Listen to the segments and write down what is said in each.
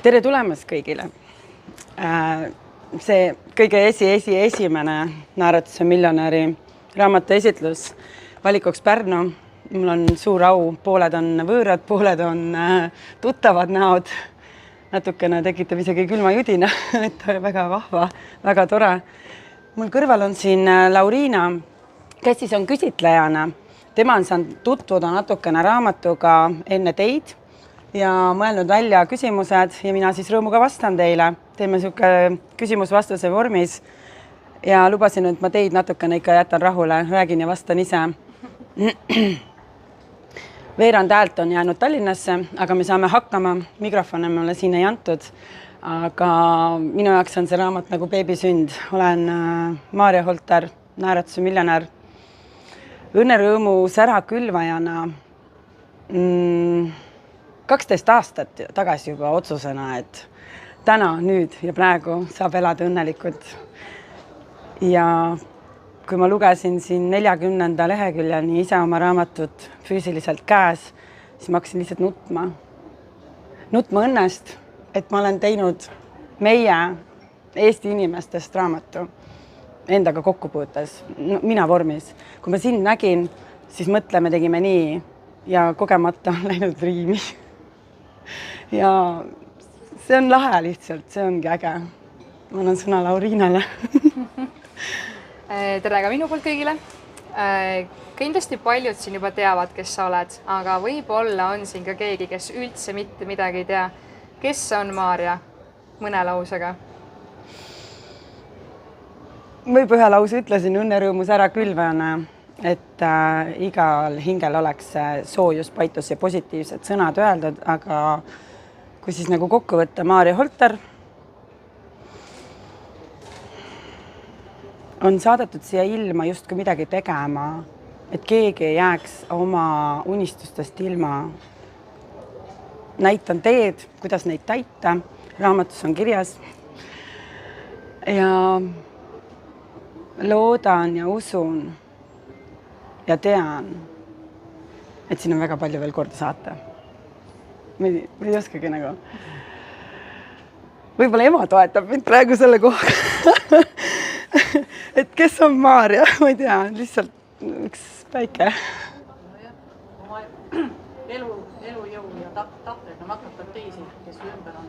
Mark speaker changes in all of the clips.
Speaker 1: Tere tulemast kõigile. See kõige esimene Naeratuse miljonäri raamatu esitlus valikuks Pärnu. Mul on suur au, pooled on võõrad, pooled on tuttavad näod. Natukene tekitab isegi külma judina, et väga vahva, väga tore. Mul kõrval on siin Lauriina, kes siis on küsitlejana. Tema on saanud tutvuda natukene raamatuga enne teid ja mõelnud välja küsimused ja mina siis rõõmuga vastan teile. Teeme siuke küsimus-vastuse vormis ja lubasin, et ma teid natukene ikka jätan rahule, räägin ja vastan ise. Veerand häält on jäänud Tallinnasse, aga me saame hakkama. Mikrofone mulle siin ei antud, aga minu jaoks on see raamat nagu beebisünd. Olen Maarja Holter, Naeratuse miljonär. Õnnerõõmu särakülvajana 12 aastat tagasi juba otsusena, et täna, nüüd ja praegu saab elada õnnelikult. Ja kui ma lugesin siin 40. leheküljeni ise oma raamatut füüsiliselt käes, siis ma hakkasin lihtsalt nutma. Nutma õnnest, et ma olen teinud meie Eesti inimestest raamatu endaga kokkupuutes, mina vormis. Kui ma siin nägin, siis mõtleme tegime nii ja kogemata on läinud riimi. Ja see on lahe lihtsalt, see ongi äge. Ma annan sõna Lauriinale.
Speaker 2: Tere ka minu poolt kõigile. Kindlasti paljud siin juba teavad, kes sa oled, aga võib-olla on siin ka keegi, kes üldse mitte midagi ei tea. Kes on Maarja? Mõne lausega.
Speaker 1: Võib ühe lause ütlesin õnnerõõmu särakülvajana, et igal hingel oleks soojus, paitus ja positiivsed sõnad öeldud, aga kui siis nagu kokku võtta Maarja Holter on saadetud siia ilma justkui midagi tegema, et keegi ei jääks oma unistustest ilma. Näitan teed, kuidas neid täita. Raamatus on kirjas. Ja loodan ja usun ja tean, et siin on väga palju veel korda saata. Ma ei oskagi nagu. Võib-olla ema toetab mind praegu selle kohaga. Et kes on Maarja? Ma ei tea, lihtsalt üks päike.
Speaker 3: Oma elujõu ja tahtega nakatab teisi, kes ümber on.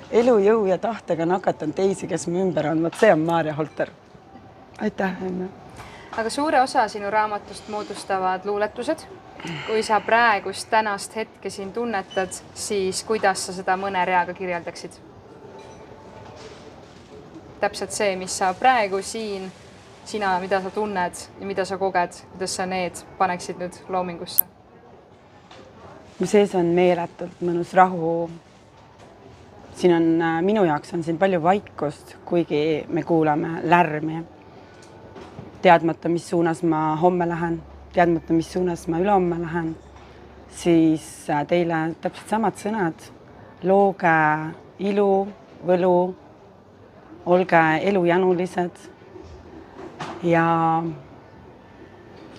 Speaker 1: Elujõu ja tahtega nakatan teisi, kes mu ümber on. Võt see on Maarja Holter. Aitäh, enne.
Speaker 2: Aga suure osa sinu raamatust moodustavad luuletused. Kui sa praegust tänast hetke siin tunnetad, siis kuidas sa seda mõne reaga kirjeldaksid? Täpselt see, mis sa praegu siin, sina, mida sa tunned ja mida sa koged, kuidas sa need paneksid nüüd loomingusse?
Speaker 1: Mu sees on meeletult mõnus rahu. Siin on, minu jaoks on siin palju vaikust, kuigi me kuulame lärmi. Teadmata, mis suunas ma homme lähen, teadmata, mis suunas ma ülehomme lähen, siis teile täpselt samad sõnad. Looge ilu, võlu, olge elujanulised ja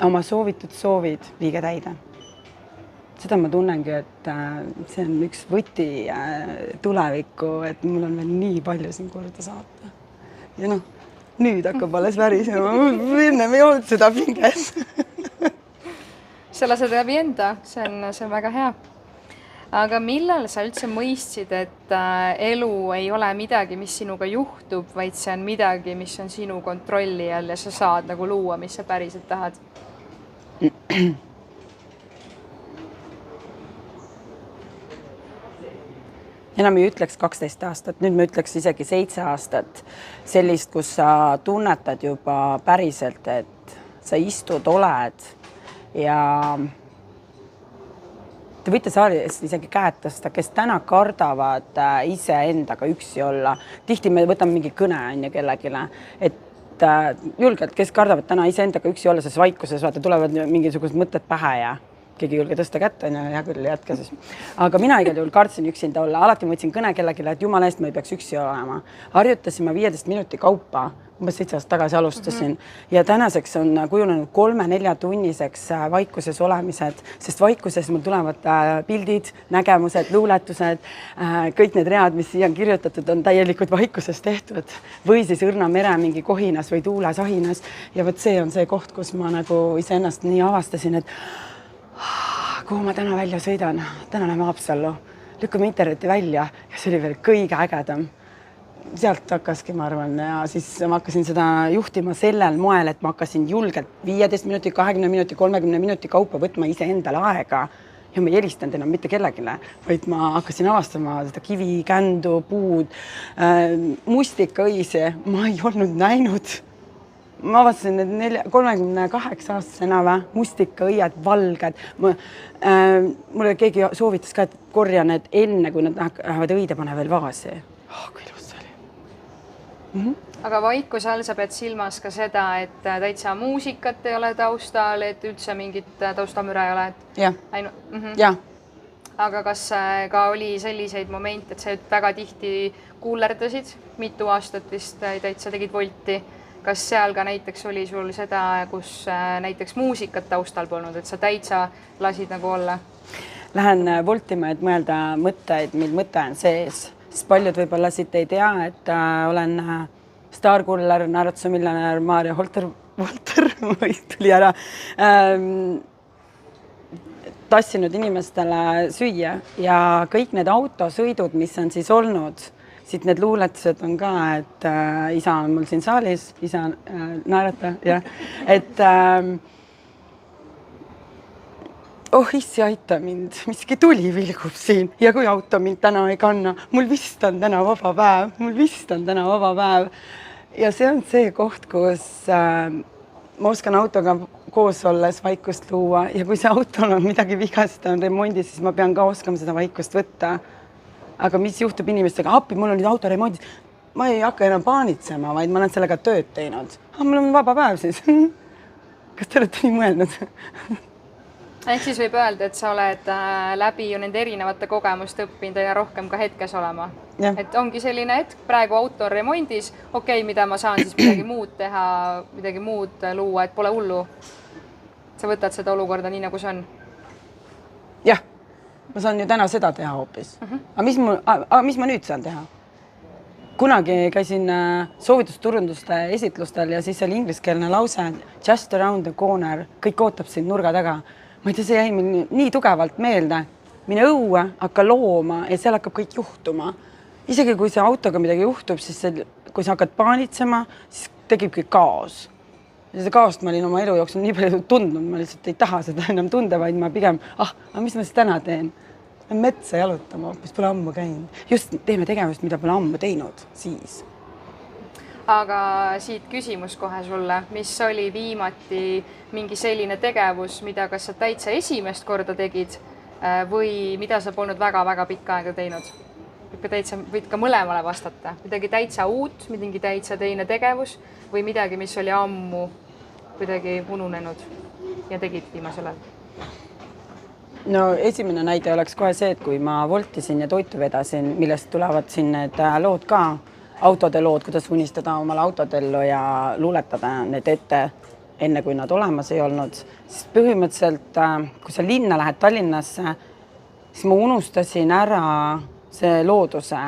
Speaker 1: oma soovitud soovid viige täide. Seda ma tunnengi, et see on üks võti tulevikku, et mul on veel nii palju siin korda saata. Ja nüüd hakkab alles värisema. Ennem ei olnud seda pinges.
Speaker 2: Sa lased läbi enda, see on väga hea. Aga millal sa üldse mõistsid, et elu ei ole midagi, mis sinuga juhtub, vaid see on midagi, mis on sinu kontrolli all ja sa saad nagu luua, mis sa päriselt tahad?
Speaker 1: Enam ei ütleks 12 aastat, nüüd ma ütleks isegi 7 aastat. Sellist, kus sa tunnetad juba päriselt, et sa istud, oled ja te võite saalist isegi käed tõsta, kes täna kardavad ise endaga üksi olla. Tihti me võtame mingi kõne kellegile, et julgelt, kes kardavad täna ise endaga üksi olla, sest vaikuses vaata, tulevad mingisugused mõtted pähe ja keegi julge tõsta kätte, hea küll, jätka siis. Aga mina igal juhul kartsin üksinda olla. Alati ma võtsin kõne kellegile, et jumala eest ma ei peaks üksi olema. Harjutasime 15 minuti kaupa umbes 7 aastat tagasi alustasin ja tänaseks on kujunenud 3-4 tunniseks vaikuses olemised, sest vaikuses mul tulevad pildid, nägemused, luuletused, kõik need read, mis siia on kirjutatud, on täielikult vaikuses tehtud või siis õrna mere mingi kohinas või tuules, ahinas ja vot see on see koht, kus ma nagu iseennast nii avastasin, et kuhu ma täna välja sõidan, täna lähme Haapsallu, lükkame interneti välja ja see oli veel kõige ägedam. Sealt hakkaski, ma arvan, ja siis ma hakkasin seda juhtima sellel moel, et ma hakkasin julgelt 15 minuti, 20 minuti, 30 minuti kaupa võtma iseendale aega ja ma ei helistanud enam mitte kellegile, vaid ma hakkasin avastama seda kivi, kändu, puud, mustikaõisi. Ma ei olnud näinud. Ma avastasin need 38-aastasena mustikaõied, valged. Mulle keegi soovitas ka, et korja need enne, kui nad lähevad õide, pane veel vaasi. Kui ilus see oli.
Speaker 2: Aga vaikuse all sa pead silmas ka seda, et täitsa muusikat ei ole taustal, et üldse mingit taustamüra ei ole?
Speaker 1: Jah.
Speaker 2: Aga kas ka oli selliseid momente, et sa väga tihti kuulerdasid, mitu aastat vist täitsa tegid volti? Kas seal ka näiteks oli sul seda, kus näiteks muusikat taustal polnud, et sa täitsa lasid nagu olla?
Speaker 1: Lähen voltima, et mõelda mõtteid, mil mõte on sees. Siis paljud võib-olla siit ei tea, et olen staarkuller, naeratuse miljonär Maarja Holter, tuli ära, tassinud inimestele süüa ja kõik need autosõidud, mis on siis olnud, siit need luuletused on ka, et isa on mul siin saalis, isa naerata, jah, et issi aita mind, miski tuli vilgub siin ja kui auto mind täna ei kanna, mul vist on täna vaba päev. Ja see on see koht, kus ma oskan autoga koos olles vaikust luua ja kui see autol on midagi vigast, on remondis, siis ma pean ka oskama seda vaikust võtta. Aga mis juhtub inimestega? Appi, mul on nüüd auto remondis. Ma ei hakka enam paanitsema, vaid ma olen sellega tööd teinud. Mul on vaba päev siis. Kas te olete nii mõelnud?
Speaker 2: Ehk siis võib öelda, et sa oled läbi ju nende erinevate kogemuste õppinud ja rohkem ka hetkes olema.
Speaker 1: Ja.
Speaker 2: Et ongi selline hetk, praegu auto on remondis, okei, mida ma saan siis midagi muud teha, midagi muud luua, et pole hullu. Sa võtad seda olukorda nii, nagu see on.
Speaker 1: Jah, ma saan ju täna seda teha hoopis. Aga mis ma nüüd saan teha? Kunagi käisin soovitusturunduste esitlustel ja siis oli ingliskeelne lause just around the corner, kõik ootab sind nurga taga. Ma ei tea, see jäi nii tugevalt meelde. Mine õue, hakka looma ja seal hakkab kõik juhtuma. Isegi kui see autoga midagi juhtub, siis kui sa hakkad paanitsema, siis tegibki kaos. Ja see kaost ma olin oma elu jooksul nii palju tundnud, ma lihtsalt ei taha seda enam tunda, vaid ma pigem, aga mis ma siis täna teen? Metsa jalutama, mis pole ammu käinud. Just teeme tegevust, mida pole ammu teinud siis.
Speaker 2: Aga siit küsimus kohe sulle, mis oli viimati mingi selline tegevus, mida kas sa täitsa esimest korda tegid või mida sa polnud väga-väga pikka aega teinud? Võid ka mõlemale vastata. Midagi täitsa uut, mingi täitsa teine tegevus või midagi, mis oli ammu kuidagi ununenud ja tegid viimasel ajal?
Speaker 1: No esimene näide oleks kohe see, et kui ma voltisin ja toitu vedasin, millest tulevad siin need lood ka, autode lood, kuidas unistada omale autodellu ja luuletada need ette enne, kui nad olemas ei olnud. Siis põhimõtteliselt, kui sa linna lähed Tallinnasse, siis ma unustasin ära see looduse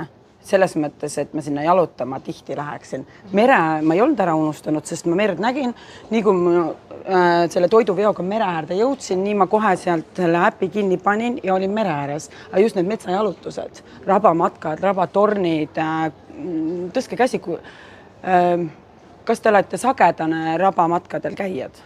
Speaker 1: selles mõttes, et ma sinna jalutama tihti läheksin. Mere ma ei olnud ära unustanud, sest ma merd nägin. Nii kui ma selle toiduveoga mere äärde jõudsin, nii ma kohe sealt selle äpi kinni panin ja olin mere ääres. Aga just need metsajalutused, rabamatkad, rabatornid, tõstke käsi. Kas te olete sagedane rabamatkadel käijad?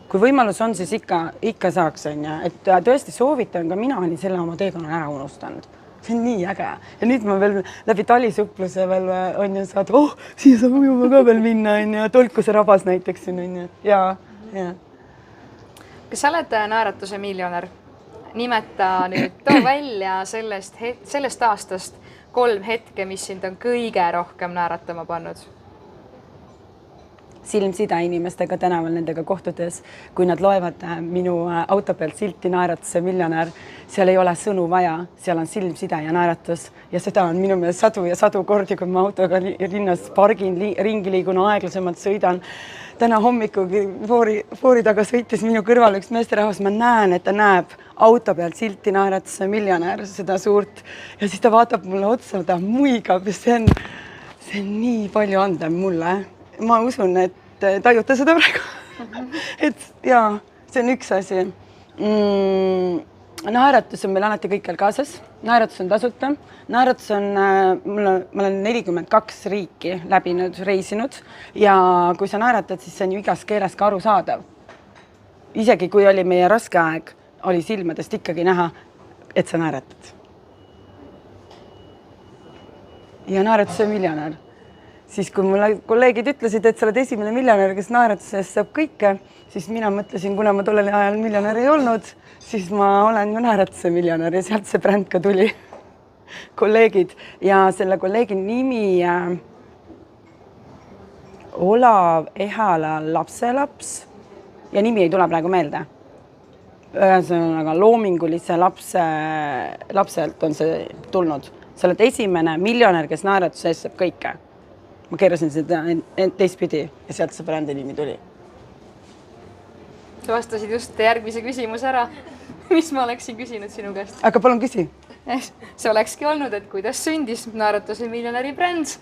Speaker 1: Kui võimalus on, siis ikka saaks. Et tõesti soovitan, ka mina olin selle oma teekonna ära unustanud. See on nii äge. Ja nüüd ma veel läbi talisupluse veel on ju saad, siia saab ujuma ka veel minna, Tolkuse rabas näiteks. Ja.
Speaker 2: Kas sa oled naeratuse miljonär? Nimeta nüüd, too välja sellest aastast 3 hetke, mis sind on kõige rohkem naeratama pannud.
Speaker 1: Silmsida inimestega tänaval nendega kohtudes, kui nad loevad minu auto pealt silti naeratuse miljonär seal ei ole sõnu vaja, seal on silmside ja naeratus ja seda on minu meelest sadu ja sadu kordi, kui ma autoga linnas pargin, ringi liigun, aeglasemalt sõidan. Täna hommikugi foori taga sõitis minu kõrval üks meesterahvas, ma näen, et ta näeb auto pealt silti naeratuse miljonär, seda suurt ja siis ta vaatab mulle otsa, ta muigab ja see on nii palju anda mulle. Ma usun, et tajuta seda praegu. Et jaa, see on üks asi. Naeratus on meil alati kõikjal kaasas, naeratus on tasuta, naeratus on, ma olen 42 riiki läbinud, reisinud ja kui sa naeratad, siis see on ju igas keeles ka arusaadav. Isegi kui oli meie raske aeg, oli silmadest ikkagi näha, et sa naeratad. Ja naeratus on miljonär. Siis kui mulle kolleegid ütlesid, et sa oled esimene miljonär, kes naeratusest saab kõike, siis mina mõtlesin, kuna ma tollel ajal miljonär ei olnud, siis ma olen ju naeratuse miljonär ja sealt see bränd ka tuli. Kolleegid ja selle kolleegi nimi Olav Ehala lapselaps ja nimi ei tule praegu meelde. Ühesõnaga loomingulise lapselt on see tulnud. Sa oled esimene miljonär, kes naeratuse eest saab kõike. Ma keerasin seda teistpidi ja sealt see brändi nimi tuli.
Speaker 2: Sa vastasid just järgmise küsimuse ära, mis ma oleksin küsinud sinu käest.
Speaker 1: Aga palun küsi.
Speaker 2: See olekski olnud, et kuidas sündis naeratuse miljonäri bränd.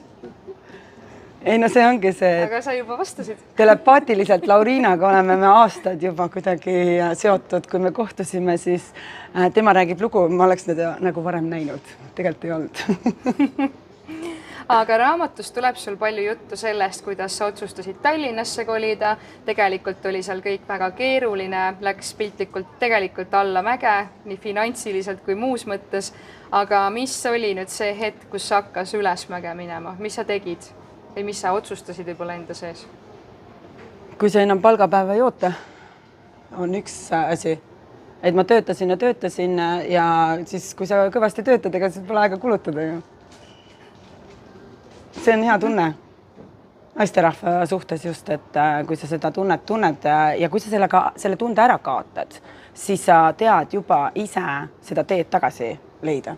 Speaker 1: Ei, no see ongi see.
Speaker 2: Aga sa juba vastasid.
Speaker 1: Telepaatiliselt Lauriinaga oleme me aastad juba kuidagi seotud. Kui me kohtusime, siis tema räägib lugu, ma oleks teda nagu varem näinud. Tegelikult ei olnud.
Speaker 2: Aga raamatus tuleb sul palju juttu sellest, kuidas sa otsustasid Tallinnasse kolida. Tegelikult oli seal kõik väga keeruline, läks piltlikult tegelikult alla mäge, nii finantsiliselt kui muus mõttes. Aga mis oli nüüd see hetk, kus sa hakkas üles mäge minema? Mis sa tegid või mis sa otsustasid võib-olla enda sees?
Speaker 1: Kui sa enam palgapäeva ei oota, on üks asi. Et ma töötasin ja siis kui sa kõvasti töötad, ega siis pole aega kulutada ju. See on hea tunne naisterahva suhtes just, et kui sa seda tunned ja kui sa selle tunde ära kaotad, siis sa tead juba ise seda teed tagasi leida.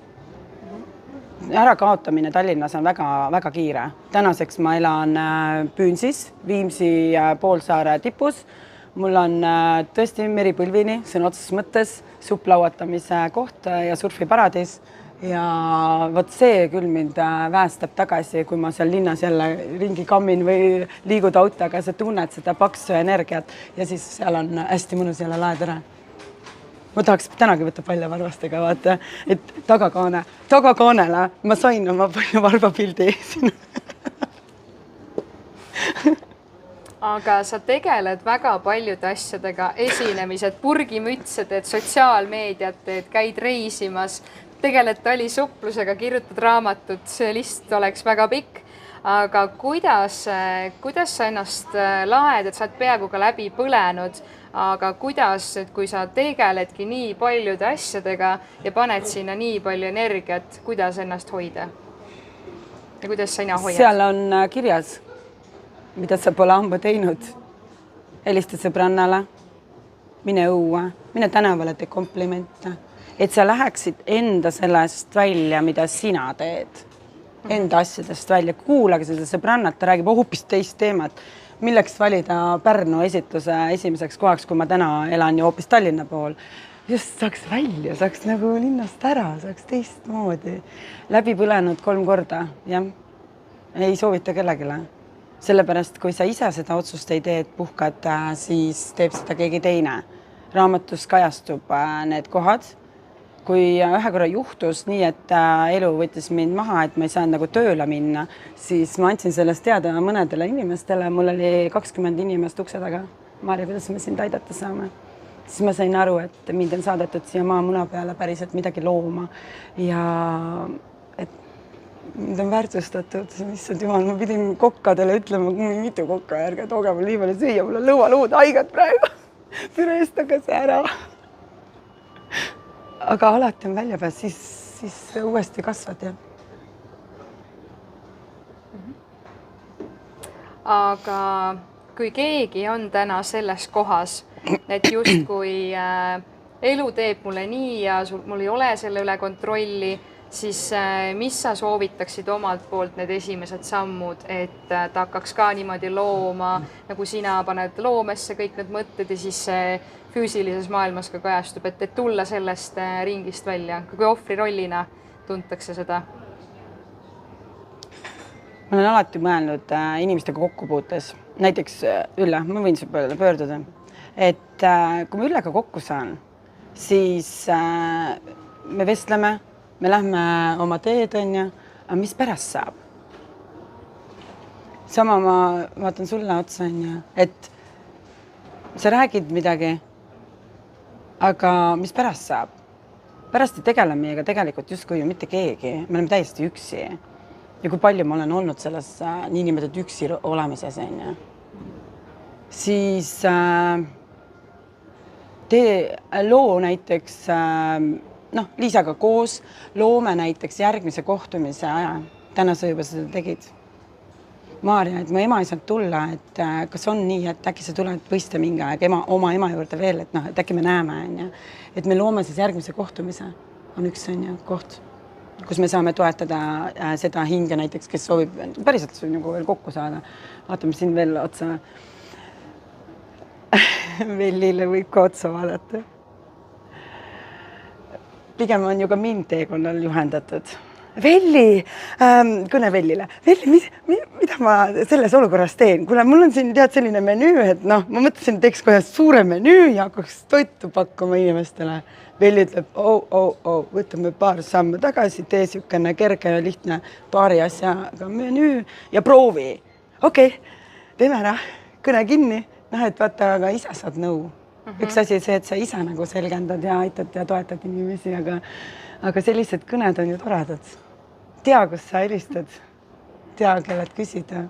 Speaker 1: Ärakaotamine Tallinnas on väga kiire. Tänaseks ma elan Püünsis, Viimsi poolsaare tipus. Mul on tõesti meripõlvini, sõna otseses mõttes, supplauatamise koht ja surfiparadiis. Ja võt see küll mind väestab tagasi, kui ma seal linnas jälle ringi kammin või liigud autoga, sa tunned seda paksu energiat ja siis seal on hästi mõnus jälle laed ära. Ma tahaks tänagi võtta palja varvastega, vaata, et tagakaanele ma sain oma palju varvapildi siin.
Speaker 2: Aga sa tegeled väga paljude asjadega, esinemised, purgimütse teed, sotsiaalmeediat teed, käid reisimas, tegeled talisupplusega, kirjutad raamatut, see list oleks väga pikk. Aga kuidas sa ennast laed, et sa oled peaaegu ka läbi põlenud, aga kuidas, et kui sa tegeledki nii paljude asjadega ja paned sinna nii palju energiat, kuidas ennast hoida? Ja kuidas sa ina hoiad?
Speaker 1: Seal on kirjas, mida sa pole ammu teinud. Helista sõbrannale, mine õue, mine tänavale tee komplimente. Et sa läheksid enda sellest välja, mida sina teed. Enda asjadest välja. Kuulage seda sõbrannat, ta räägib hoopis teist teemat. Milleks valida Pärnu esitluse esimeseks kohaks, kui ma täna elan ju hoopis Tallinna pool. Just saaks välja, saaks nagu linnast ära, saaks teistmoodi. Läbi põlenud 3 korda, jah. Ei soovita kellegile. Sellepärast, kui sa ise seda otsust ei tee, et puhkad, siis teeb seda keegi teine. Raamatus kajastub need kohad. Kui ühe korra juhtus nii, et elu võttis mind maha, et ma ei saanud nagu tööle minna, siis ma andsin sellest teada mõnedele inimestele. Mul oli 20 inimest ukse taga. Marja, kuidas me sind aidata saame? Siis ma sain aru, et mind on saadetud siia maamuna peale päriselt midagi looma ja et mind on väärtustatud. Issand jumal, ma pidin kokkadele ütlema, mitu kokka, ärge tooge mul nii palju süüa, mul on lõualuud haiged praegu. Püreestage see ära. Aga alati on välja pääs, siis uuesti kasvad. Ja.
Speaker 2: Aga kui keegi on täna selles kohas, et justkui elu teeb mulle nii ja mul ei ole selle üle kontrolli, siis mis sa soovitaksid omalt poolt need esimesed sammud, et ta hakkaks ka niimoodi looma, nagu sina paned loomesse kõik need mõtted ja siis füüsilises maailmas ka kajastub, et tulla sellest ringist välja, kui ohvri rollina tuntakse seda?
Speaker 1: Ma olen alati mõelnud inimestega kokkupuutes, näiteks Ülle, ma võin su peale pöörduda, et kui ma Üllega kokku saan, siis me vestleme, me lähme oma teed, aga mis pärast saab? Sama ma vaatan sulle otsa, et sa räägid midagi, aga mis pärast saab? Pärast ei tegele meiega tegelikult justkui ju mitte keegi, me oleme täiesti üksi. Ja kui palju ma olen olnud selles niinimetatud üksi olemises, siis loo näiteks, Liisaga koos loome näiteks järgmise kohtumise aja. Täna sa juba seda tegid. Maarja, et mu ema ei saanud tulla, et kas on nii, et äkki sa tuled võista mingi aeg oma ema juurde veel, et äkki me näeme, et me loome siis järgmise kohtumise. On üks koht, kus me saame toetada seda hinge näiteks, kes soovib päriselt nagu veel kokku saada. Vaatame siin veel otsa. Vellile võib ka otsa vaadata. Pigem on ju ka mind teekonnal juhendatud. Velli, kõne Vellile. Velli, mida ma selles olukorras teen? Kuule, mul on siin selline menüü, et ma mõtlesin, et teeks kohe suure menüü ja hakkaks toitu pakkuma inimestele. Velli ütleb, võtame paar sammu tagasi, tee siukene kerge ja lihtne paari asjaga menüü ja proovi. Okei, teeme ära, kõne kinni. Et vaata, aga isa saad nõu. Üks asi see, et sa isa nagu selgendad ja aitad ja toetad inimesi, aga sellised kõned on ju toredad. Tea, kus sa helistad. Tea, kellelt küsida.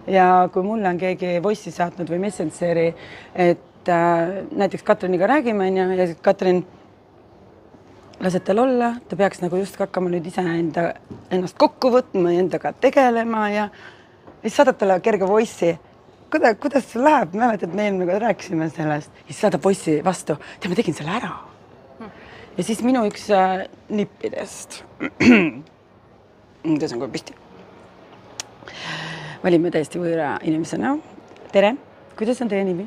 Speaker 1: Ja kui mulle on keegi voice'i saatnud või Messengeri, et näiteks Katriniga räägime ja Katrin lased tal olla, ta peaks nagu just hakkama nüüd ise ennast kokku võtma ja endaga tegelema ja siis saadad talle kerge voice'i. Kuidas sul läheb? Mäletad, me eelmine rääkisime sellest. Ja siis saadab voice'i vastu. Ma tegin selle ära. Ja siis minu üks nippidest. Tões on kohe püsti. Valime täiesti võõra inimesena. Tere, kuidas on teie nimi?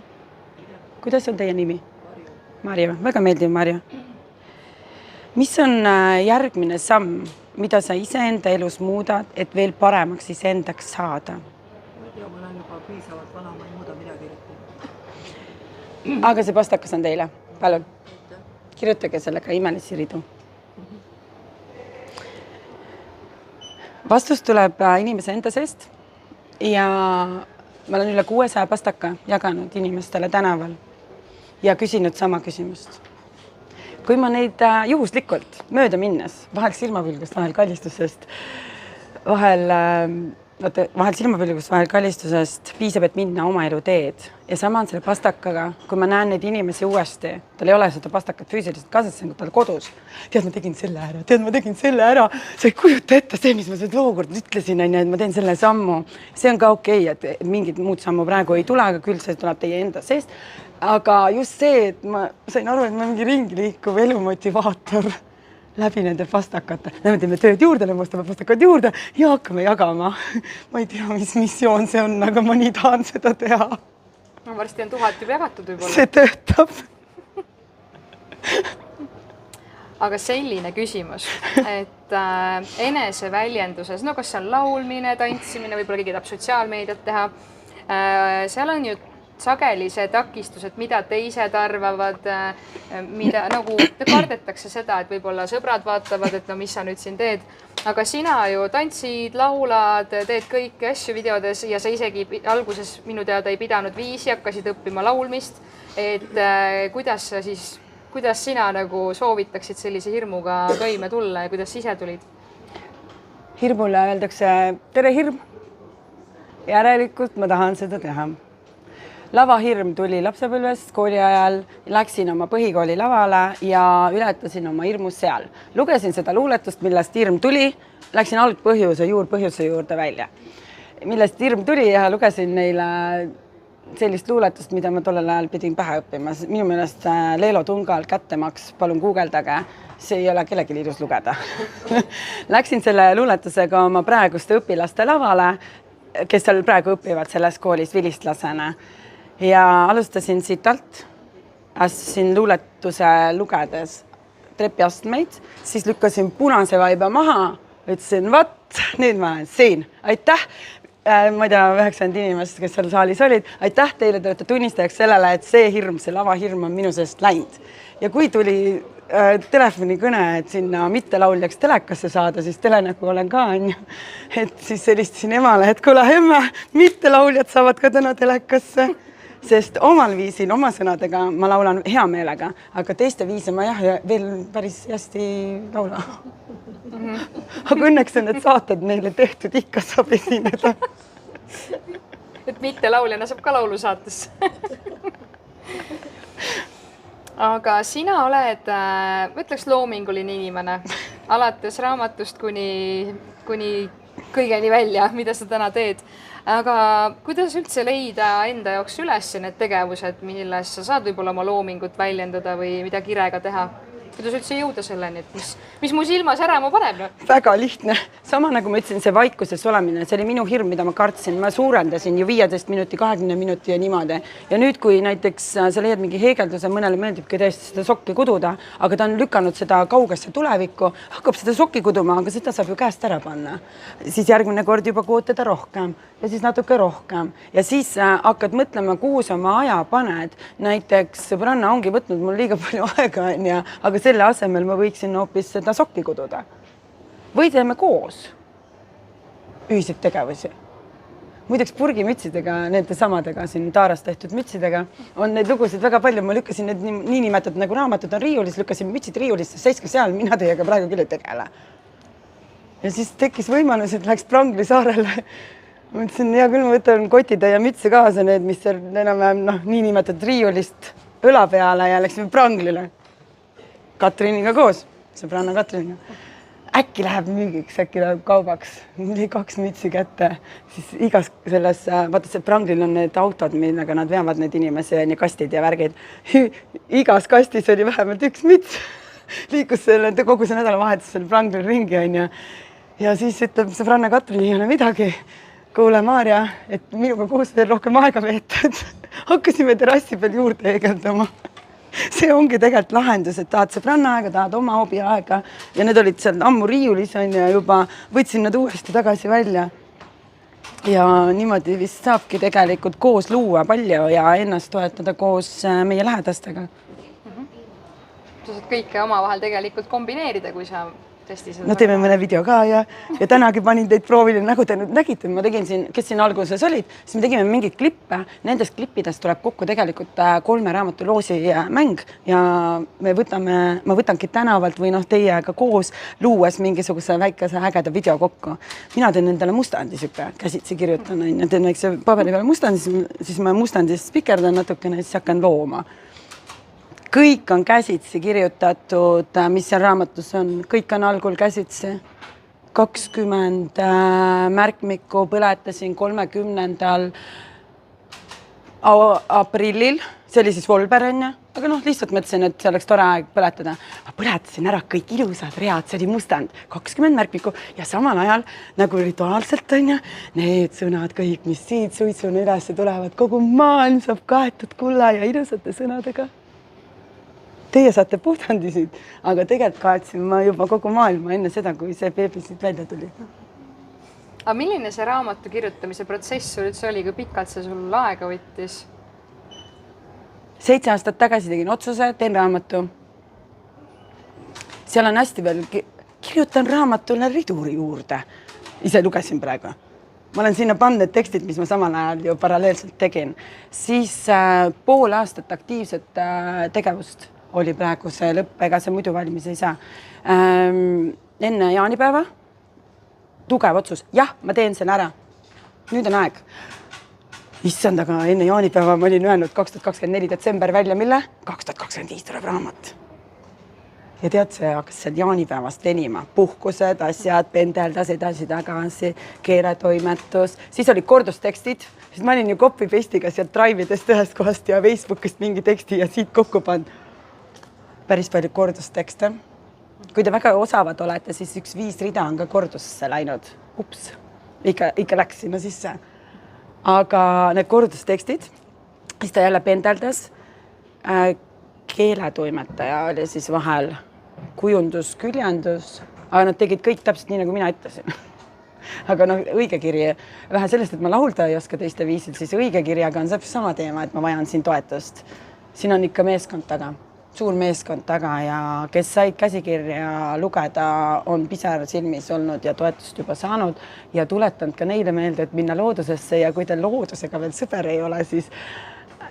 Speaker 1: Kuidas on teie nimi? Marja, väga meeldiv Marja. Mis on järgmine samm, mida sa iseenda elus muudad, et veel paremaks iseendaks saada?
Speaker 3: Ma olen juba piisavalt vana, ma ei muuda midagi eriti.
Speaker 1: Aga see pastakas on teile. Palun. Kirjutage sellega imelisi ridu. Vastus tuleb inimese enda seest ja ma olen üle 600 pastaka jaganud inimestele tänaval ja küsinud sama küsimust. Kui ma neid juhuslikult mööda minnes, vahel silmapilgust, vahel kallistusest, vahel silmapilgust, vahel kallistusest piisab, et minna oma elu teed. Ja sama on selle pastakaga, kui ma näen neid inimesi uuesti, tal ei ole seda pastakat füüsiliselt kaasas, see on tal kodus. Tead, ma tegin selle ära. Sa ei kujuta ette see, mis ma seda tookord ütlesin, et ma teen selle sammu. See on ka okei, et mingid muud sammu praegu ei tule, aga küll see tuleb teie enda seest. Aga just see, et ma sain aru, et ma mingi ringi liikuv elumotivaator läbi nende pastakate. Me teeme tööd juurde, ostame pastakad juurde ja hakkame jagama. Ma ei tea, mis missioon see on, aga ma nii tahan seda teha.
Speaker 2: No, varsti on 1000 juba jagatud võib-olla.
Speaker 1: See töötab.
Speaker 2: Aga selline küsimus, et eneseväljenduses, kas see on laulmine, tantsimine, võib-olla keegi tahab sotsiaalmeediat teha, seal on ju sageli see takistus, et mida teised arvavad, mida nagu kardetakse seda, et võib-olla sõbrad vaatavad, et mis sa nüüd siin teed. Aga sina ju tantsid, laulad, teed kõiki asju videodes ja sa isegi alguses minu teada ei pidanud viisi, hakkasid õppima laulmist. Et kuidas sina nagu soovitaksid sellise hirmuga toime tulla ja kuidas ise tulid?
Speaker 1: Hirmule öeldakse tere hirm. Järelikult ma tahan seda teha. Lavahirm tuli lapsepõlvest kooli ajal, läksin oma põhikooli lavale ja ületasin oma hirmus seal. Lugesin seda luuletust, millest hirm tuli, läksin algpõhjuse juurde välja. Millest hirm tuli ja lugesin neile sellist luuletust, mida ma tollel ajal pidin pähe õppima. Minu meelest Leelo Tungal Kättemaks, palun guugeldage, see ei ole kellegi ilus lugeda. Läksin selle luuletusega oma praeguste õpilaste lavale, kes seal praegu õpivad selles koolis vilistlasena. Ja alustasin sitalt, astusin luuletuse lugedes trepiastmeid, siis lükkasin punase vaiba maha, ütlesin, nüüd ma olen siin, aitäh. Ma ei tea, 90 inimest, kes seal saalis olid, aitäh teile, te olete tunnistajaks sellele, et see hirm, see lavahirm on minu seest läinud. Ja kui tuli telefonikõne, et sinna mittelauljaks telekasse saada, siis telenägu olen ka, et siis helistasin emale, et kuule emme, mittelauljad saavad ka täna telekasse, sest omal viisil, oma sõnadega ma laulan hea meelega, aga teiste viise ma veel päris hästi laula. Aga õnneks on need saated neile tehtud, ikka saab esineda.
Speaker 2: Et mitte lauljana saab ka laulu saates. Aga sina oled, ma ütleks, loominguline inimene. Alates raamatust kuni kõigeni välja, mida sa täna teed. Aga kuidas üldse leida enda jaoks üles need tegevused, milles sa saad võib-olla oma loomingut väljendada või mida kirega teha? Kuidas üldse jõuda selleni, et mis mu silmas ära ma paneb? No?
Speaker 1: Väga lihtne. Sama nagu ma ütlesin, see vaikuses olemine, see oli minu hirm, mida ma kartsin. Ma suurendasin ju 15 minuti, 20 minuti ja niimoodi. Ja nüüd, kui näiteks sa leiad mingi heegelduse, mõnele meeldibki tõesti seda sokki kududa, aga ta on lükanud seda kaugesse tulevikku, hakkab seda sokki kuduma, aga seda saab ju käest ära panna. Siis järgmine kord juba kootada rohkem ja siis natuke rohkem. Ja siis hakkad mõtlema, kuhu sa oma aja paned. Näiteks sõbranna ongi võtnud mul liiga palju aega, aga selle asemel ma võiksin hoopis seda sokki kududa. Või teeme koos ühiseid tegevusi. Muideks purgimütsidega, nende samadega siin Taaras tehtud mütsidega on neid lugusid väga palju. Ma lükkasin need niinimetatud nagu raamatud on riiulis, lükkasin mütsid riiulisse, seiske seal, mina teiega praegu küll ei tegele. Ja siis tekkis võimalus, et läks Prangli saarele. Ma mõtlesin, hea küll, ma võtan kotide ja mütsi kaasa need, mis enam-vähem niinimetatud riiulist õla peale ja läksime Pranglile. Katriniga koos, sõbranna Katriniga. Äkki läheb müügiks, äkki läheb kaubaks. Mul oli 2 mütsi kätte. Siis igas selles, vaata see Pranglil on need autod, millega nad veavad need inimesi ja kastid ja värgid. Igas kastis oli vähemalt 1 müts. Liikus kogu see nädalavahetusel Pranglil ringi. Ja siis ütleb sõbranna Katrin, ei ole midagi. Kuule, Maarja, et minuga koos veel rohkem aega veetad. Hakkasime terrassi peal juurde heegeldama. See ongi tegelikult lahendus, et tahad sõbranna aega, tahad oma hobi aega ja need olid seal ammu riiulis ja juba võtsin nad uuesti tagasi välja. Ja niimoodi vist saabki tegelikult koos luua palju ja ennast toetada koos meie lähedastega.
Speaker 2: Sa saad kõike omavahel tegelikult kombineerida, kui sa tõesti seda...
Speaker 1: No teeme mõne video ka ja tänagi panin teid proovile, nagu te nüüd nägite, ma tegin siin, kes siin alguses olid, siis me tegime mingid klippe. Nendest klippidest tuleb kokku tegelikult 3 raamatu loosi mäng ja ma võtangi tänavalt või teiega koos luues mingisuguse väikese ägeda video kokku. Mina teen endale mustandi käsitsi kirjutan, teen väikse paberi peale mustandi, siis ma mustandist spikerdan natukene ja siis hakkan looma. Kõik on käsitsi kirjutatud, mis seal raamatus on. Kõik on algul käsitsi. 20 märkmikku põletasin 30. aprillil. See oli siis Volber, aga lihtsalt mõtlesin, et see oleks tore aeg põletada. Ma põletasin ära kõik ilusad read, see oli mustand. 20 märkmikku ja samal ajal nagu rituaalselt need sõnad kõik, mis siit suitsuna üles tulevad. Kogu maailm saab kaetud kulla ja ilusate sõnadega. Teie saate puhtandisid, aga tegelikult kaetsin ma juba kogu maailma enne seda, kui see beebi siit välja tuli.
Speaker 2: Aga milline see raamatu kirjutamise protsess üldse oli, kui pikalt see sul aega võttis?
Speaker 1: 7 aastat tagasi tegin otsuse, teen raamatu. Seal on hästi veel, kirjutan raamatule riduri juurde. Ise lugesin praegu. Ma olen sinna pannud need tekstid, mis ma samal ajal ju paralleelselt tegin. Siis pool aastat aktiivset tegevust oli praegu see lõpp, ega see muidu valmis ei saa. Enne jaanipäeva, tugev otsus. Jah, ma teen selle ära. Nüüd on aeg. Issand, aga enne jaanipäeva ma olin öelnud 2024 detsember välja, mille? 2025 tuleb raamat. ja tead, see hakkas seal jaanipäevast venima, puhkused, asjad, pendeldas edasi-tagasi, keeletoimetus, siis olid kordustekstid, siis ma olin ju copy-paste'iga sealt Drive'idest ühest kohast ja Facebookist mingi teksti ja siit kokku pannud. Päris palju kordustekste. Kui te väga osavad olete, siis 5 rida on ka kordusse läinud. Ups, ikka läks sinna sisse. Aga need kordustekstid, siis ta jälle pendeldas. Keeletoimetaja oli siis vahel kujundus, küljendus, aga nad tegid kõik täpselt nii, nagu mina ütlesin. Aga õigekiri, vähe sellest, et ma laulda ei oska teiste viisil, siis õigekirjaga on täpselt sama teema, et ma vajan siin toetust. Siin on ikka meeskond taga, suur meeskond taga ja kes said käsikirja lugeda, on pisar silmis olnud ja toetust juba saanud ja tuletanud ka neile meelde, et minna loodusesse ja kui teil loodusega veel sõber ei ole, siis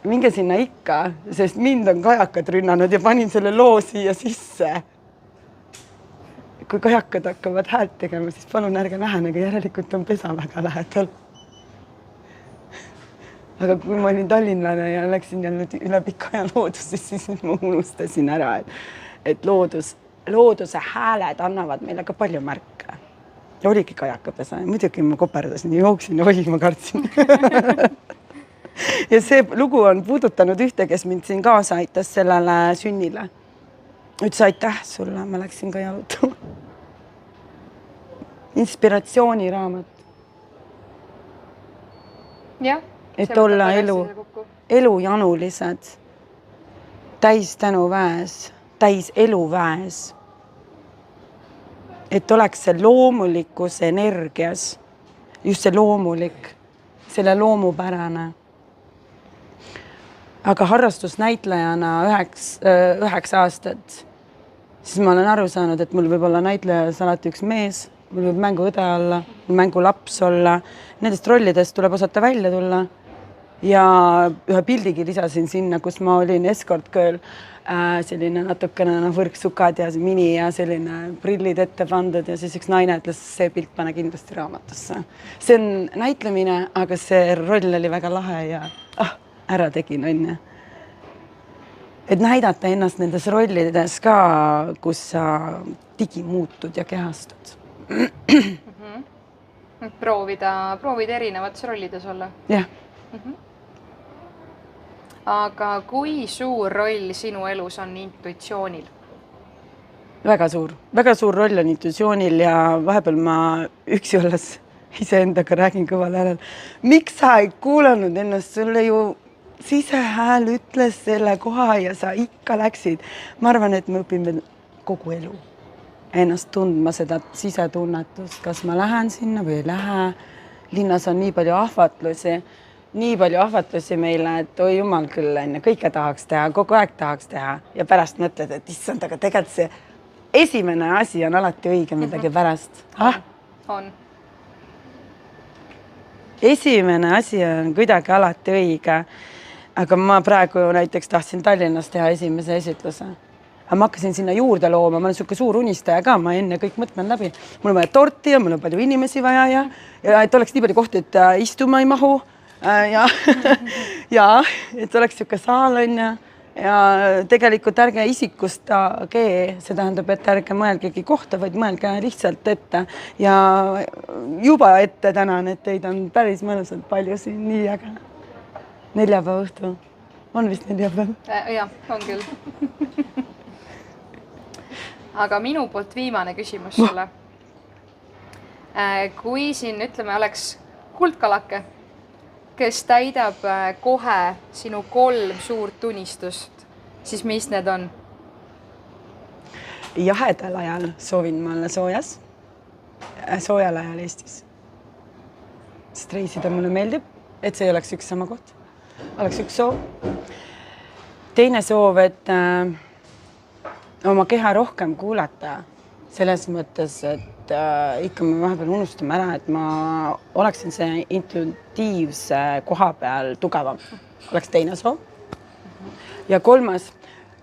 Speaker 1: minge sinna ikka, sest mind on kajakad rünnanud ja panin selle loo siia sisse. Kui kajakad hakkavad häält tegema, siis palun ärge lähenege, järelikult on pesa väga lähedal. Aga kui ma olin tallinlane ja läksin jälle üle pika aja loodusesse, siis ma unustasin ära, et looduse hääled annavad meile ka palju märke. Ja oligi kajakapesa ja muidugi ma koperdasin ja jooksin ja ma kartsin. Ja see lugu on puudutanud ühte, kes mind siin kaasa aitas sellele sünnile. Ütles aitäh sulle, ma läksin ka jalutama. Inspiratsiooniraamat.
Speaker 2: Jah.
Speaker 1: Et olla elu janulised, täis tänuväes, täis eluväes. Et oleks see loomulikus energias, just see loomulik, selle loomupärane. Aga harrastusnäitlejana 9 aastat, siis ma olen aru saanud, et mul võib olla näitlejas alati üks mees, mul võib mänguõde olla, mängulaps olla. Nendest rollidest tuleb osata välja tulla. Ja ühe pildigi lisasin sinna, kus ma olin escort girl, selline natukene võrksukad ja mini ja selline prillid ette pandud ja siis üks naine ütles, see pilt pane kindlasti raamatusse. See on näitlemine, aga see roll oli väga lahe ja ära tegin, onju. Et näidata ennast nendes rollides ka, kus sa digimuutud ja kehastud.
Speaker 2: Proovida erinevates rollides olla.
Speaker 1: Jah.
Speaker 2: Aga kui suur roll sinu elus on intuitsioonil?
Speaker 1: Väga suur roll on intuitsioonil ja vahepeal ma üksi olles iseendaga räägin kõval häälel. Miks sa ei kuulanud ennast? Sulle ju sisehääl ütles selle koha ja sa ikka läksid. Ma arvan, et me õpime kogu elu ennast tundma seda sisetunnetust, kas ma lähen sinna või ei lähe. Linnas on nii palju ahvatlusi meile, et oi jumal küll, kõike tahaks teha, kogu aeg tahaks teha ja pärast mõtled, et issand, aga tegelikult see esimene asi on alati õige midagi pärast.
Speaker 2: On.
Speaker 1: Esimene asi on kuidagi alati õige, aga ma praegu näiteks tahtsin Tallinnas teha esimese esitluse. Aga ma hakkasin sinna juurde looma, ma olen selline suur unistaja ka, ma enne kõik mõtlen läbi. Mul on vaja torti ja mul on palju inimesi vaja ja et oleks nii palju kohti, et istuma ei mahu ja et oleks siuke saal on ja tegelikult ärge isikustage, see tähendab, et ärge mõelgegi kohta, vaid mõelge lihtsalt ette ja juba ette tänan, et teid on päris mõnusalt palju siin, nii äge. Neljapäeva õhtu. On vist neljapäev?
Speaker 2: Jah, on küll. Aga minu poolt viimane küsimus sulle. Kui siin, ütleme, oleks kuldkalake, kes täidab kohe sinu 3 suurt unistust, siis mis need on? Jahedal ajal soovin ma olla soojal ajal Eestis. Sest reisida mulle meeldib, et see ei oleks üks sama koht. Oleks üks soov. Teine soov, et oma keha rohkem kuulata selles mõttes, et ikka me vahepeal unustame ära, et ma oleksin see intuitiivse koha peal tugevam. Oleks teine soov. Ja 3,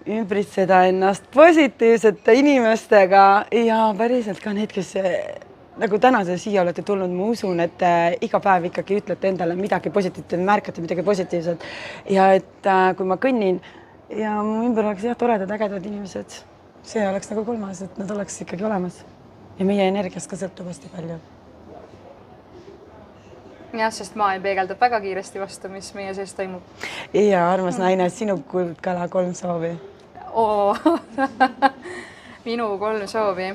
Speaker 2: ümbritseda ennast positiivsete inimestega ja päriselt ka need, kes nagu tänase siia olete tulnud, ma usun, et iga päev ikkagi ütlete endale midagi positiivset, märkate midagi positiivset ja et kui ma kõnnin ja mu ümber oleks toredad, ägedad inimesed,
Speaker 1: see oleks nagu kolmas, et nad oleks ikkagi olemas. Ja meie energiast ka sõltub hästi palju.
Speaker 2: Jah, sest maailm peegeldab väga kiiresti vastu, mis meie sees toimub.
Speaker 1: Ja armas naine, sinu kuldkala 3 soovi.
Speaker 2: Minu 3 soovi.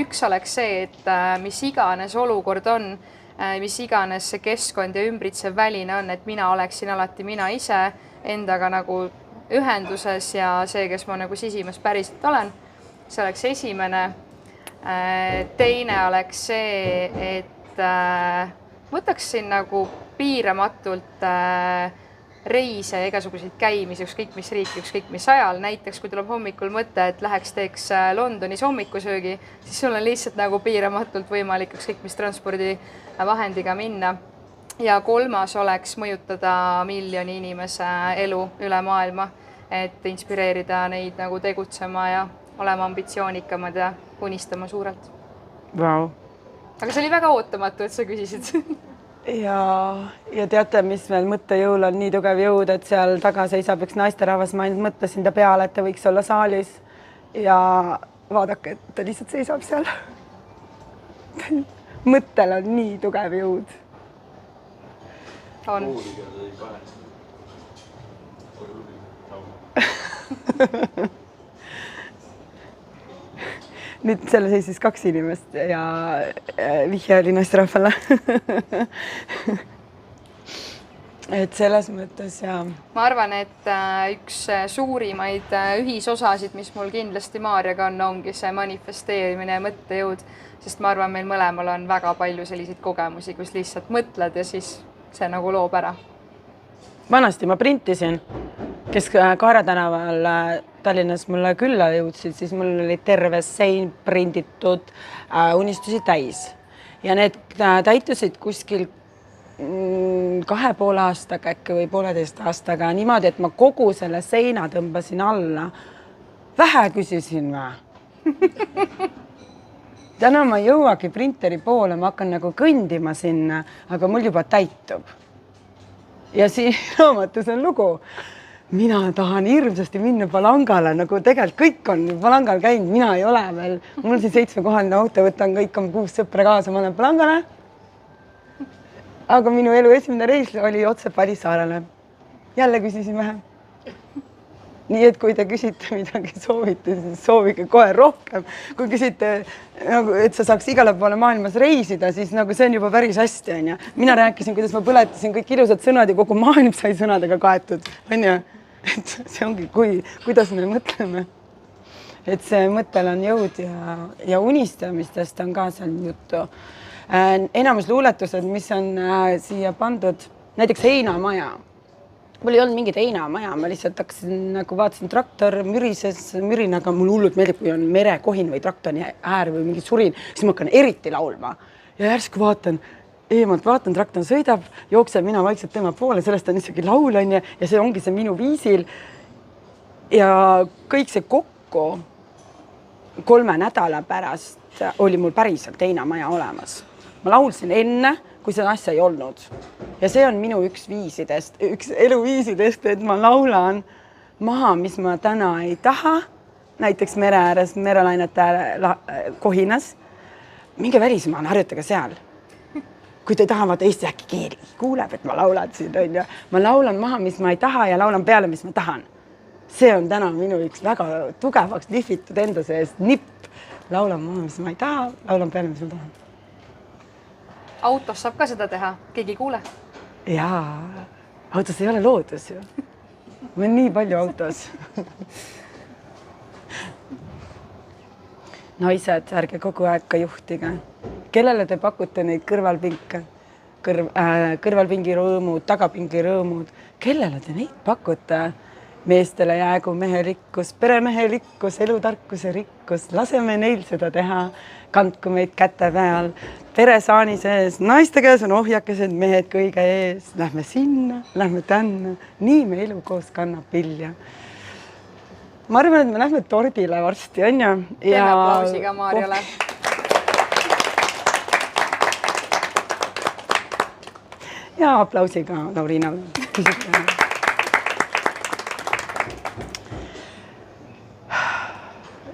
Speaker 2: Üks oleks see, et mis iganes olukord on, mis iganes see keskkond ja ümbritsev väline on, et mina oleksin alati mina ise endaga nagu ühenduses ja see, kes ma nagu sisimas päriselt olen. See oleks esimene. Teine oleks see, et võtaksin nagu piiramatult reise ja igasuguseid käimisi, ükskõik mis riiki, ükskõik mis ajal. Näiteks, kui tuleb hommikul mõte, et läheks teeks Londonis hommikusöögi, siis sul on lihtsalt nagu piiramatult võimalik ükskõik mis transpordivahendiga minna. Ja 3. oleks mõjutada miljoni inimese elu üle maailma, et inspireerida neid nagu tegutsema ja olema ambitsioonikamad ja unistama suurelt.
Speaker 1: Wow.
Speaker 2: Aga see oli väga ootamatu, et sa küsisid.
Speaker 1: Ja teate, mis meil mõttejõul on nii tugev jõud, et seal taga seisab üks naisterahvas, ma ainult mõtlesin ta peale, et ta võiks olla saalis ja vaadake, et ta lihtsalt seisab seal. Mõttel on nii tugev jõud.
Speaker 2: On.
Speaker 1: Nüüd selle seisis 2 inimest ja vihje oli naisterahvale. Et selles mõttes ja...
Speaker 2: Ma arvan, et üks suurimaid ühisosasid, mis mul kindlasti Maarjaga ongi see manifesteerimine ja mõttejõud, sest ma arvan, meil mõlemal on väga palju selliseid kogemusi, kus lihtsalt mõtled ja siis see nagu loob ära.
Speaker 1: Vanasti ma printisin, kes Kaara tänaval Tallinnas mulle külla jõudsid, siis mul oli terve sein prinditud unistusi täis. Ja need täitusid kuskil 2,5 aastaga äkki või 1,5 aastaga niimoodi, et ma kogu selle seina tõmbasin alla. Vähe küsisin ma. Täna ma jõuagi printeri poole, ma hakkan nagu kõndima sinna, aga mul juba täitub. Ja siin raamatus on lugu. Mina tahan hirmsasti minna Palangale, nagu tegelikult kõik on Palangal käinud, mina ei ole veel. Mul siin 7-kohaline auto, võtan kõik on 6 sõpra kaasa, ma olen Palangale. Aga minu elu esimene reis oli otse Palissaarele. Jälle küsisin vähe. Nii et kui te küsite midagi soovite, siis soovige kohe rohkem. Kui küsite, et sa saaks igale poole maailmas reisida, siis nagu see on juba päris hästi. On ja. Mina rääkisin, kuidas ma põletasin kõik ilusad sõnad ja kogu maailm sai sõnadega kaetud. On ja. Et see ongi, kuidas me mõtleme. Et see mõttel on jõud ja unistamistest on ka seal juttu. Enamus luuletused, mis on siia pandud, näiteks heinamaja. Mul ei olnud mingit heinamaja, ma lihtsalt hakkasin, nagu vaatasin traktor mürin, aga mul hullult meeldib, kui on merekohin või traktori äär või mingi surin, siis ma hakkan eriti laulma. Ja järsku vaatan, traktor sõidab, jookseb mina vaikselt tema poole, sellest on isegi laul on ja see ongi see minu viisil. Ja kõik see kokku 3 nädala pärast oli mul päriselt heinamaja olemas. Ma laulsin enne, kui seda asja ei olnud. Ja see on minu üks eluviisidest, et ma laulan maha, mis ma täna ei taha, näiteks mere ääres, merelainete kohinas. Minge välismaal, harjutage seal. Kui te tahavad Eesti äkki keegi kuuleb, et ma laulan siin, on ja ma laulan maha, mis ma ei taha ja laulan peale, mis ma tahan. See on täna minu üks väga tugevaks lihvitud enda seest nipp. Laulan maha, mis ma ei taha, laulan peale, mis ma tahan.
Speaker 2: Autos saab ka seda teha, keegi ei kuule.
Speaker 1: Jaa, autos ei ole loodus ju. Ma olen nii palju autos. Naised, ärge kogu aeg ka juhtige. Kellele te pakute neid kõrvalpinke? Kõrvalpingi rõõmud, tagapingi rõõmud. Kellele te neid pakute? Meestele jäägu mehelikkus, peremehelikkus, elutarkuse rikkus. Laseme neil seda teha. Kandku meid käte peal. Peresaani sees, naiste käes on ohjakesed, mehed kõige ees. Lähme sinna, lähme tänna. Nii me elu koos kannab vilja. Ma arvan, et me lähme tordile varsti, on ja?
Speaker 2: Teeme aplausiga Maarjale.
Speaker 1: Ja aplausiga Laurina.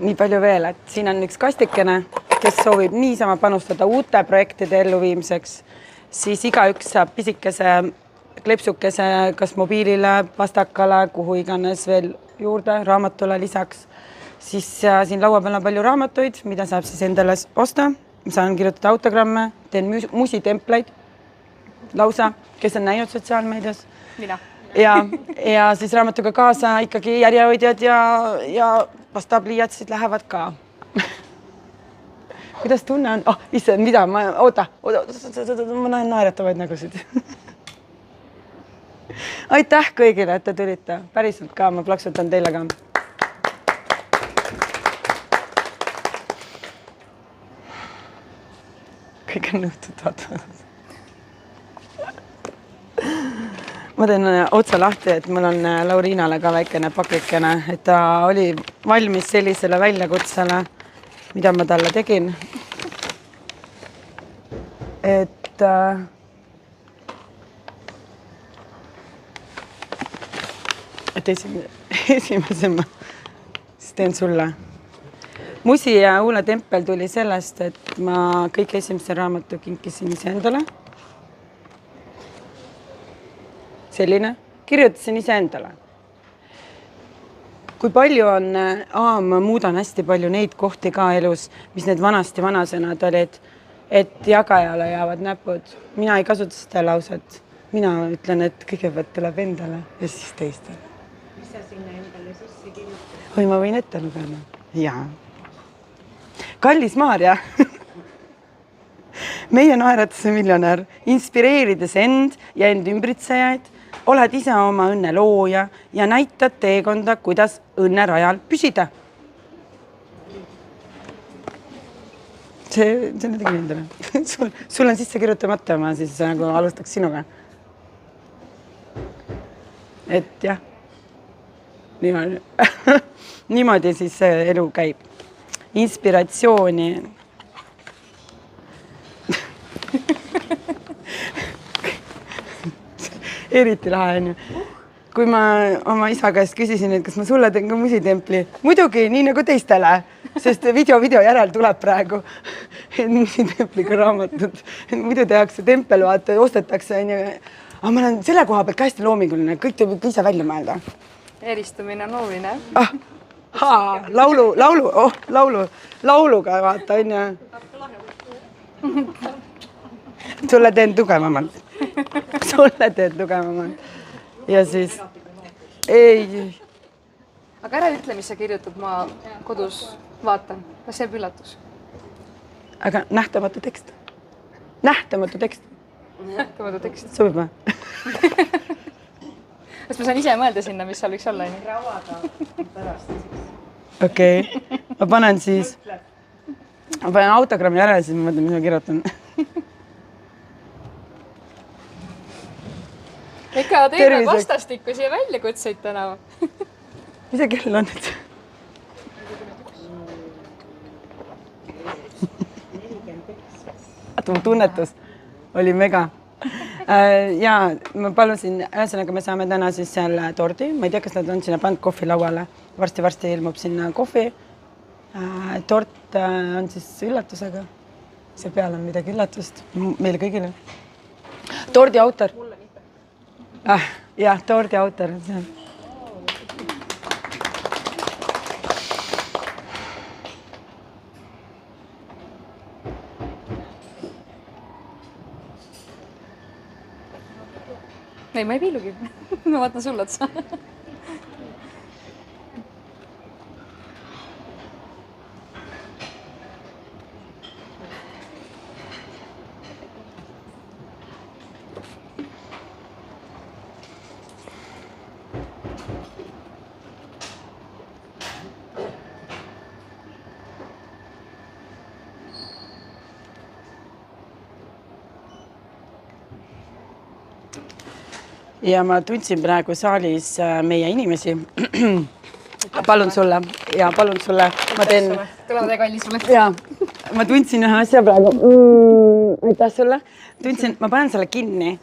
Speaker 1: nii palju veel, et siin on üks kastikene, kes soovib niisama panustada uute projektide elluviimiseks, siis igaüks saab pisikese klepsukese kas mobiilile, pastakale, kuhu iganes veel juurde, raamatule lisaks. Siis siin laua peal on palju raamatuid, mida saab siis endale osta. Ma saan kirjutada autogramme, teen musitempleid lausa, kes on näinud sotsiaalmeedias.
Speaker 2: Mina.
Speaker 1: Ja siis raamatuga kaasa ikkagi järjehoidjad ja pastapliiatsid lähevad ka. Kuidas tunne on? Issand, mida? Oota, ma näen naeratavaid nägusid. Aitäh kõigile, et te tulite. Päriselt ka, ma plaksutan teile ka. Kõik on nõutud vaatavad. Ma teen otsa lahti, et mul on Lauriinale ka väikene pakikene, et ta oli valmis sellisele väljakutsele, mida ma talle tegin. Et esimese ma siis teen sulle. Musi ja Uule tempel tuli sellest, et ma kõik esimese raamatu kinkisin iseendale. Selline, kirjutasin iseendale. Kui palju on, ma muudan hästi palju neid kohti ka elus, mis need vanasti vanasõnad olid, et jagajale jäävad näpud. Mina ei kasuta seda lauset. Mina ütlen, et kõigepealt tuleb endale ja siis teistele.
Speaker 3: Mis sa sinna endale sisse kirjutad?
Speaker 1: Või ma võin ette lugeda? Jaa. Kallis Maarja, meie naeratuse miljonär, inspireerides end ja end ümbritsejaid, oled ise oma õnne looja ja näitad teekonda, kuidas õnne rajal püsida. See on tegi endale. Sul on sisse kirjutamata, ma siis nagu alustaks sinuga. Et jah, niimoodi siis see elu käib. Inspiratsiooni. Eriti lahe on ju. Kui ma oma isa käest küsisin, et kas ma sulle teen ka musitempli, muidugi nii nagu teistele, sest video järel tuleb praegu musitempliga raamatud. Muidu tehakse tempel, vaata, ostetakse. Aga ma olen selle koha pealt ka hästi loominguline, kõik tuleb ise välja mõelda.
Speaker 2: Eristumine on oluline. Lauluga vaata, on ju. Sulle teen tugevamalt. Ja siis ei. Aga ära ütle, mis sa kirjutad, ma kodus vaatan. Kas jääb üllatus?
Speaker 1: Aga nähtamatu tekst. Nähtamatu tekst.
Speaker 2: Nähtamatu tekst.
Speaker 1: Sobib või?
Speaker 2: Kas ma saan ise mõelda sinna, mis seal võiks olla?
Speaker 3: Rauaga pärast.
Speaker 1: Okei. Ma panen siis autogrammi järele, siis ma mõtlen, mis ma kirjutan.
Speaker 2: Ega teeme vastastikku siia väljakutseid täna.
Speaker 1: Mis see kell on nüüd? Mu tunnetus oli mega. Ja ma palusin, ühesõnaga me saame täna siis seal tordi. Ma ei tea, kas nad on sinna pannud kohvi lauale. Varsti ilmub sinna kohvi. Tort on siis üllatusega. See peal on midagi üllatust meile kõigile. Tordi autor. Jah, tordi autor.
Speaker 2: Ei, ma ei piilugi. Ma vaatan sulle otsa.
Speaker 1: Ja ma tundsin praegu saalis meie inimesi. Palun sulle. Ja palun sulle. Ma teen...
Speaker 2: Tulevad kallis sulle.
Speaker 1: Ja, ma tundsin ühe asja praegu. Aitäh sulle. Tundsin, ma panen selle kinni.